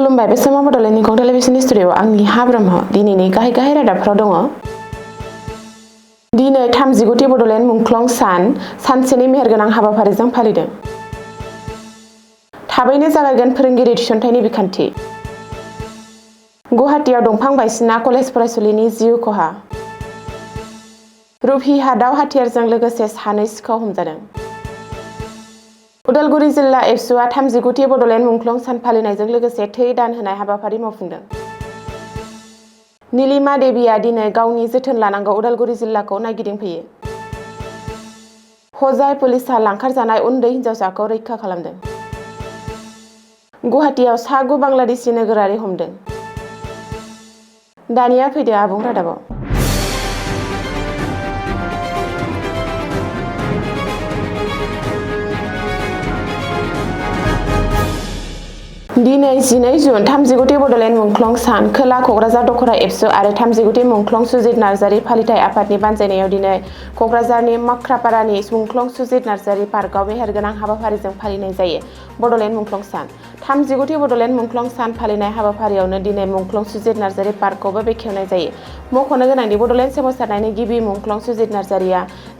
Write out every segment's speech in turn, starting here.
खुलुमबाय बे समाव बड'लेण्ड इंखं टेलिभिजननि स्टुडिअ'आव आंनि हा ब्रह्म दिनैनि गाहाय रादाबफोराव दङ। दिनै 39थि बड'लेण्ड मुंख्लं सान सानसेनि मेहेरगोनां हाबाफारिजों फालिदों। थाबैनो जागायगोन फोरोंगिरि थिसनथाइनि बिखान्थि। गुवाहाटीआव दंफां बायसिनना कलेज फरायसुलिनि जिउ खहा। रुफिहाटआव हाथियारजों लोगोसे सानै सिखाव हमजादों। उदालगुरि जिल्ला एबसुआ 39थि बड'लेण्ड मुंख्लं सान फालिनायजों लोगोसे थै दान होनाय हाबाफारि मावफुंदों। नीलिमा देवीआ दिनै गावनि जोथोन लानांगौ उदालगुरि जिल्लाखौ नायगिदिंफैयो। हजाय पुलिसआ लांखारजानाय उन्दै हिन्जावसाखौ रैखा खालामदों। गुवाहाटीआव सा 9 बांलादेशी नोगोरारि हमदों। दानिया फैदो आबुं रादाबाव। दिनै 12 जुन 39थि बड'लेण्ड मुंख्लं सान खोला क'क्राझार दख'रा एबसु आरो 39थि मुंख्लं सुजित नार्जारि फालिथाय आफादनि बानजायनायाव दिनै क'क्राझारनि माख्रापारानि मुंख्लं सुजित नार्जारि पार्कआव मेहेरगोनां हाबाफारिजों फालिनाय जायो बड'लेण्ड मुंख्लं सान। 39थि बड'लेण्ड मुंख्लं सान फालिनाय हाबाफारियावनो दिनै मुंख्लं सुजित नार्जारि पार्कखौबो बेखेवनाय जायो। मख'नो गोनांदि बड'लेण्ड सोमावसारनायनि गिबि मुंख्लं सुजित नार्जारिया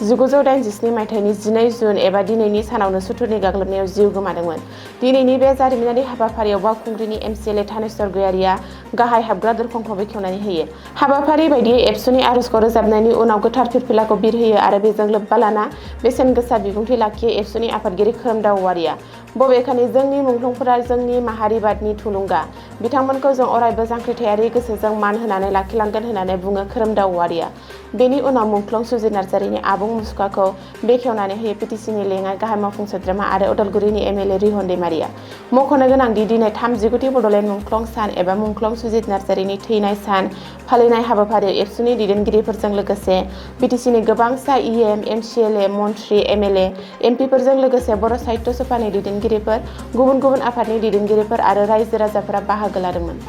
1987 मायथाइनि 12 जुन एबा दिनैनि सानावनो सुथुरनि गाग्लोबनायाव जिउ गोमादोंमोन। दिनैनि बे जारिमिनारि हाबाफारियाव बावखुंग्रिनि एमसिएलए थानेश्वर गयारिया गाहाय हाबग्रा दरखंखौ बेखेवनानै होयो। हाबाफारि बायदियै एबसुनि आर'जखौ रोजाबनायनि उनाव गोथार फिरफिलाखौ बिरहोयो आरो बेजों लोब्बा लाना बेसेन गोसा बिबुंथि लाखियो एबसुनि आफादगिरि खोरोमदाव औवारिया। बबेखानि जोंनि मुंख्लंफोरा जोंनि माहारिबादनि थुलुंगा, बिथांमोनखौ जों अरायबो जांख्रिथायारि गोसोजों मान होनानै लाखिलांगोन होननानै बुङो खोरोमदाव औवारिया। बेनि उनाव मुंख्लं सुजित नार्जारिनि आबुं मुसुखाखौ बेखेवनानै होयो पिटिसिनि लेङाइ गाहाय मावफुं सोद्रोमा आरो उदालगुरिनि एमएलए रिहन दैमारिया। मख'नो गोनांदि दिनै 39थि बड'लेण्ड मुंख्लं सान एबा मुंख्लं सुजित नार्जारिनि थैनाय सान फालिनाय हाबाफारियाव एबसुनि दैदेनगिरिफोरजों लोगोसे बिटिसिनि गोबांसा इएम, एमसिएलए, मन्थ्रि, एमएलए, एमपिफोरजों लोगोसे बर' साहित्य सभानि दैदेनगिरिफोर, गुबुन गुबुन आफादनि दैदेनगिरिफोर आरो रायजो राजाफोरा बाहागो लादोंमोन।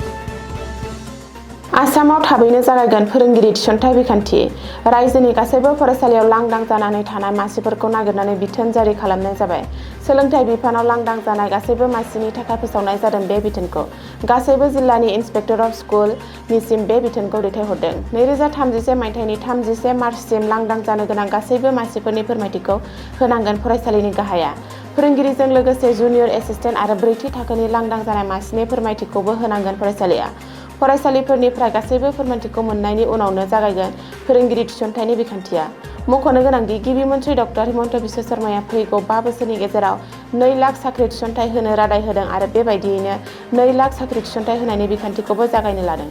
आसामाव थाबैनो जागायगोन फोरोंगिरि थिसनथाइ बिखान्थि। रायजोनि गासैबो फरायसालियाव लांदां जानानै थानाय मासिफोरखौ नागिरनानै बिथोन जारि खालामनाय जाबाय। सोलोंथाइ बिफानाव लांदां जानाय गासैबो मासिनि थाखाय फोसावनाय जादों बे बिथोनखौ। गासैबो जिल्लानि इन्सपेक्टर अफ स्कुल निसिम बे बिथोनखौ दैथायहरदों। 2031 मायथाइनि 31 मार्चसिम लांदां जानो गोनां गासैबो मासिफोरनि फोरमायथिखौ होनांगोन फरायसालिनि गाहाया। फोरोंगिरिजों लोगोसे जुनियर एसिस्टेन्ट आरो 4थि थाखोनि लांदां जानाय मासिनि फोरमायथिखौबो होनांगोन फरायसालिया। फरायसालिफोरनिफ्राय गासैबो फोरमायथिखौ मोननायनि उनावनो जागायगोन फोरोंगिरि थिसनथाइनि बिखान्थिया। मख'नो गोनांदि गिबि मन्थ्रि डक्टर हिमन्त बिश्व शर्माया फैगौ 5 बोसोरनि गेजेराव 2 लाख साख्रि थिसनथाइ होनो रादाय होदों आरो बेबायदियैनो 2 लाख साख्रि थिसनथाइ होनायनि बिखान्थिखौबो जागायनो लादों।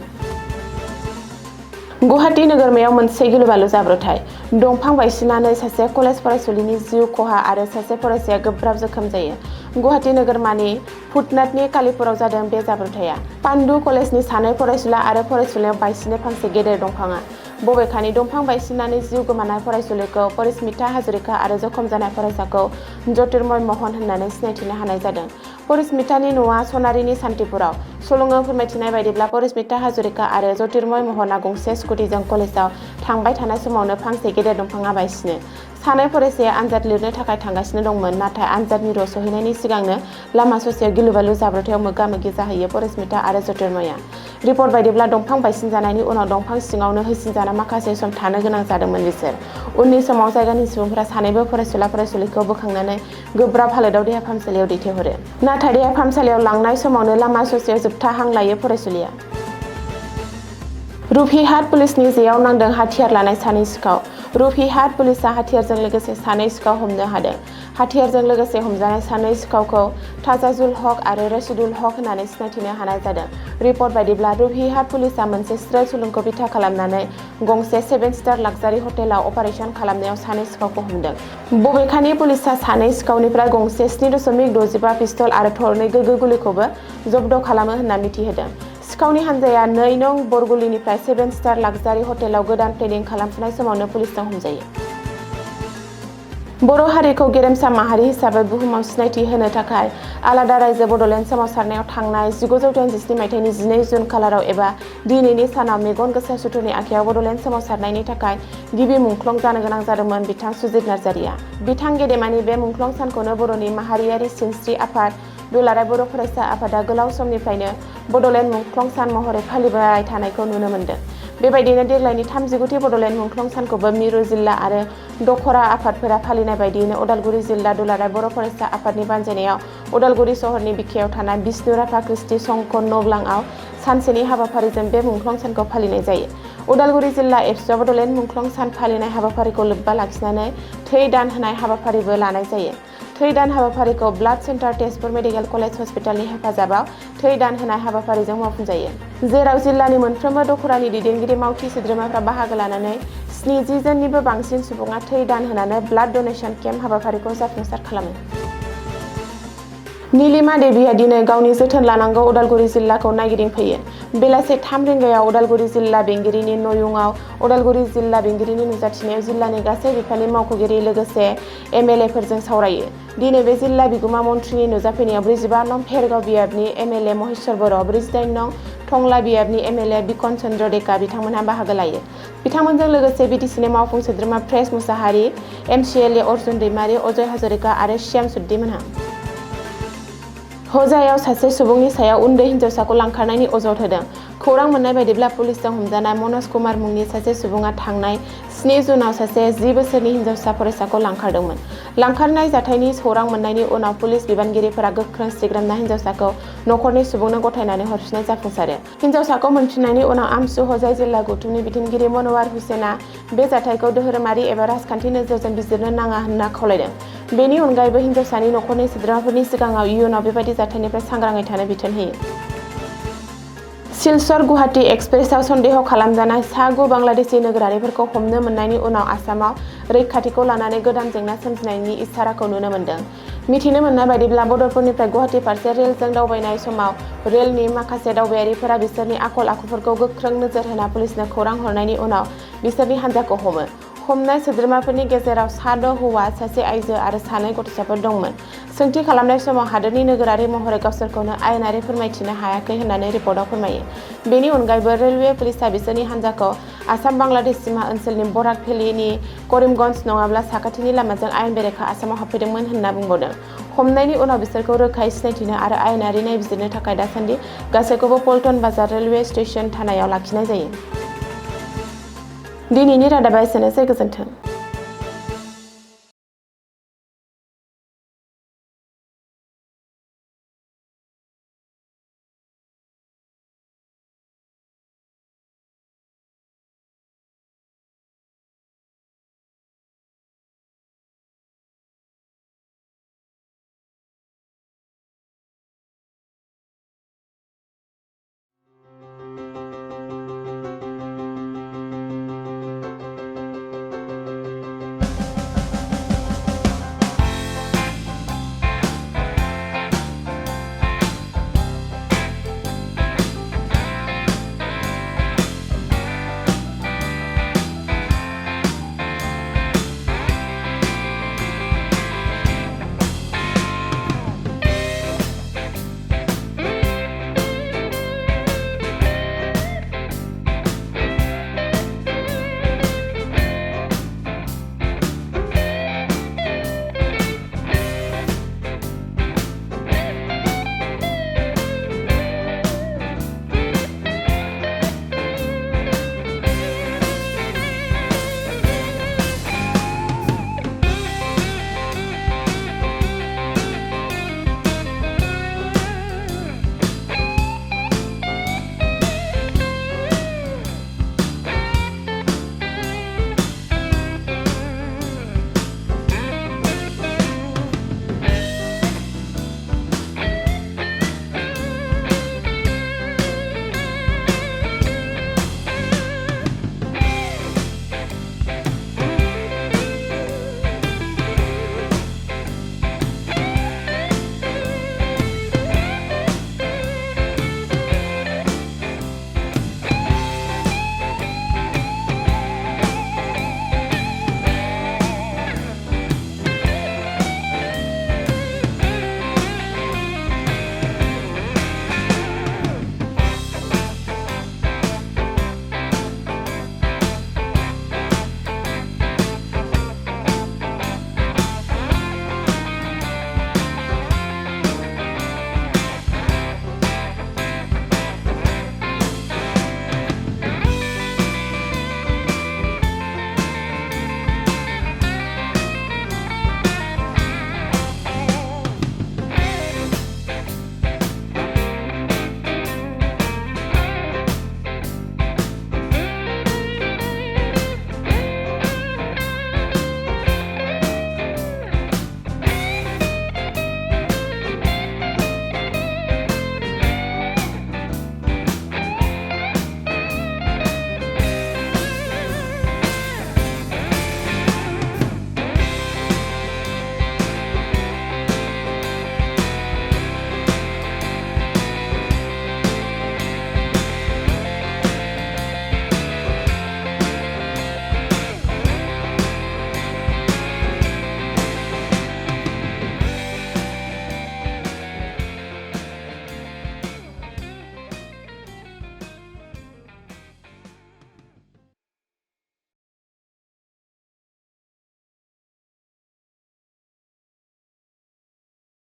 गुवाहाटी नोगोरमायाव मोनसे गिलुबालु जाब्रबथाय। दंफां बायसिननानै सासे कलेज फरायसुलिनि जिउ खहा आरो सासे फरायसाया गोब्राब जोखोम जायो। गुवाहाटी नोगोरमानि फुटनाटनि कालीपुराव जादों बे जाब्रबथाया। पान्डु कलेजनि सानै फरायसुला आरो फरायसुलायाव बायसिनो फांसे गेदेर दंफाङा। बबेखानि दंफां बायसिननानै जिउ गोमानाय फरायसुलिखौ परिस्मिता हाजरिका आरो जखम जानाय फरायसाखौ ज्योतिर्मय महन होननानै सिनायथिनो हानाय जादों। परिस्मितानि न'आ सनारिनि सान्तिपुराव। सल'आव फोरमायथिनाय बायदिब्ला परिस्मिता हाजरिका आरो ज्योतिर्मय महना गंसे स्कुटिजों कलेजाव थांबाय थानाय समावनो फांसे गेदेर दंफाङा बायसिनो। सानै फरायसाया आनजाद लिरनो थाखाय थांगासिनो दंमोन, नाथाय आनजाद मिरुआव सौहैनायनि सिगांनो लामा ससेयाव गिलुबालु जाब्रबथायाव मोगा-मोगि जाहैयो परिस्मिता आरो ज्योतिर्मयआ। रिपर्ट बायदिब्ला दंफां बायसिनजानायनि उनाव दंफां सिङावनो होसिनजाना माखासे सम थानो गोनां जादोंमोन बिसोर। उननि समाव जायगानि सुबुंफोरा सानैबो फरायसुला-फरायसुलिखौ बोखांनानै गोब्राब हालोदाव देहा फाहामसालियाव दैथायहरो। नाथाय देहा फाहामसालियाव लांनाय समावनो लामा ससेयाव जोबथा हां लायो फरायसुलिया। रुफिहाट पुलिसनि जेआव नांदों हाथियार लानाय सानै सिखाव। रुफिहाट पुलिसआ हाथियारजों लोगोसे सानै सिखाव हमनो हादों। हाथियारजों लोगोसे हमजानाय सानै सिखावखौ ताजाजुल हक आरो रशिदुल हक होननानै सिनायथिनो हानाय जादों। रिपर्ट बायदिब्ला रुफिहाट पुलिसआ मोनसे स्रोय सुलुंखौ बिथा खालामनानै गंसे 7 स्टार लाक्जारि हटेलाव अपारेसन खालामनायाव सानै सिखावखौ हमदों। बबेखानि पुलिसआ सानै सिखावनिफ्राय गंसे 7.65 पिस्तल आरो थरनै गोगो गुलिखौबो जब्द खालामो होनना मिथिहोदों। सिखावनि हानजाया 2 नं बरगुलिनिफ्राय 7 स्टार लाक्जारि हटेलाव गोदान प्लेनिं खालामफुनाय समावनो पुलिसजों हमजायो। बर' हारिखौ गेरेमसा माहारि हिसाबै बुहुमाव सिनायथि होनो थाखाय आलादा रायजो बड'लेण्ड सोमावसारनायाव थांनाय 1987 मायथाइनि 12 जुन खालाराव एबा दिनैनि सानाव मेगन गोसा सुथुरनि आखायाव बड'लेण्ड सोमावसारनायनि थाखाय गिबि मुंख्लं जानो गोनां जादोंमोन बिथां सुजित नार्जारिया। बिथां गेदेमानि बे मुंख्लं सानखौनो बर'नि माहारियारि सिनस्रि आफाद दुलाराय बर' फरायसा आफादा गोलाव समनिफ्रायनो बड'लेण्ड मुंख्लं सान महरै फालिबाय थानायखौ नुनो मोन्दों। बेबायदिनो देग्लायनि 34थि बड'लेण्ड मुंख्लं सानखौबो मिरु जिल्ला आरो दखरा आफादफोरा फालिनाय बायदियैनो उदालगुरि जिल्ला दुलाराय बर' फरायसा आफादनि बानजायनायाव उदालगुरि सहरनि बिखायाव थानाय बिष्णु राभा कृष्टि संकर नग्लांआव सानसेनि हाबाफारिजों बे मुंख्लं सानखौ फालिनाय जायो। उदालगुरि जिल्ला एबसुआ बड'लेण्ड मुंख्लं सान फालिनाय हाबाफारिखौ लोब्बा लाखिनानै थै दान होनाय हाबाफारिबो लानाय जायो। थै दान हाबाफारिखौ blood centre Tezpur medical college हस्पिटालनि हेफाजाबाव थै दान होनाय हाबाफारिजों मावफुंजायो। जेराव जिल्लानि मोनफ्रोमबो दखरानि दैदेनगिरि मावथि सोद्रोमाफ्रा बाहागो लानानै 70 जननिबो बांसिन सुबुङा थै दान होनानै ब्लाड डनेशन केम्प हाबाफारिखौ जाफुंसार खालामो। नीलिमा देबिया दिनै गावनि जोथोन लानांगौ उदालगुरि जिल्लाखौ नायगिदिंफैयो। बेलासे 3 रिंगायाव उदालगुरि जिल्ला बेंगिरिनि नयुङाव उदालगुरि जिल्ला बेंगिरिनि नुजाथिनायाव जिल्लानि गासै बिफाननि मावख'गिरि लोगोसे एमएलएफोरजों सावरायो। दिनै बे जिल्ला बिगुमा मन्थ्रिनि नुजाफैनायाव 45 नं फेरगाव बियाबनि एमएलए महेश्वर बर', 48 नं टंला बियाबनि एमएलए बिकन चन्द्र डेका बिथांमोनहा बाहागो लायो। बिथांमोनजों लोगोसे बिटिसिनि मावफुं सोद्रोमा प्रेस मुसाहारि, एमसिएलए अर्जुन दैमारि, अजय हाजरिका आरो श्याम सुद्दि मोनहा। हजायाव सासे सुबुंनि सायाव उन्दै हिन्जावसाखौ लांखारनायनि अजद होदों। खौरां मोननाय बायदिब्ला पुलिसजों हमजानाय मनज कुमार मुंनि सासे सुबुङा थांनाय 7 जुनाव सासे 10 बोसोरनि हिन्जावसा फरायसाखौ लांखारदोंमोन। लांखारनाय जाथायनि खौरां मोननायनि उनाव पुलिस बिबानगिरिफोरा गोख्रों सिग्रोमना हिन्जावसाखौ नखरनि सुबुंनो गथायनानै हरफिननाय जाफुंसारो। हिन्जावसाखौ मोनफिननायनि उनाव आमसु हजाय जिल्ला गौथुमनि बिथोनगिरि मनवार हुसेना बे जाथायखौ धोरोमारि एबा राजखान्थि नोजोरजों बिजिरनो नाङा होनना खावलायदों। बेनि अनगायैबो हिन्जावसानि नखरनि सोद्रोमाफोरनि सिगाङाव इयुनाव बेबायदि जाथायनिफ्राय सांग्राङै थानो बिथोन होयो। सिलचर गुवाहाटी एक्सप्रेसआव सन्देह खालामजानाय सा 9 बांलादेशी नोगोरारिफोरखौ हमनो मोननायनि उनाव आसामाव रैखाथिखौ लानानै गोदान जेंना सोमजिनायनि इसाराखौ नुनो मोन्दों। मिथिनो मोननाय बायदिब्ला बदरपुरनिफ्राय गुवाहाटी फारसे रेलजों दावबायनाय समाव रेलनि माखासे दावबायारिफोरा बिसोरनि आखल आखुफोरखौ गोख्रों नोजोर होना पुलिसनो खौरां हरनायनि उनाव बिसोरनि हान्जाखौ हमो। हमनाय सोद्रोमाफोरनि गेजेराव 6 हौवा, 1 आइजो आरो 2 गथ'साफोर दंमोन। सोंथि खालामनाय समाव हादोरनि नोगोरारि महरै गावसोरखौनो आयेनारि फोरमायथिनो हायाखै होननानै रिपर्टआव फोरमायो। बेनि अनगायैबो रेलवे पुलिसआ बिसोरनि हान्जाखौ आसाम बांलादेश सिमा ओनसोलनि बराक भेलिनि करिमगन्ज नङाब्ला साखाथिनि लामाजों आयेन बेरेखा आसामाव हाबफैदोंमोन होनना बुंबावदों। हमनायनि उनाव बिसोरखौ रोखायै सिनायथिनो आरो आयेनारि नायबिजिरनो थाखाय दासान्दि गासैखौबो पल्टन बाजार रेलवे स्टेशन थानायाव लाखिनाय जायो। दिनैनि रादाबा एसेनोसै, गोजोन्थों।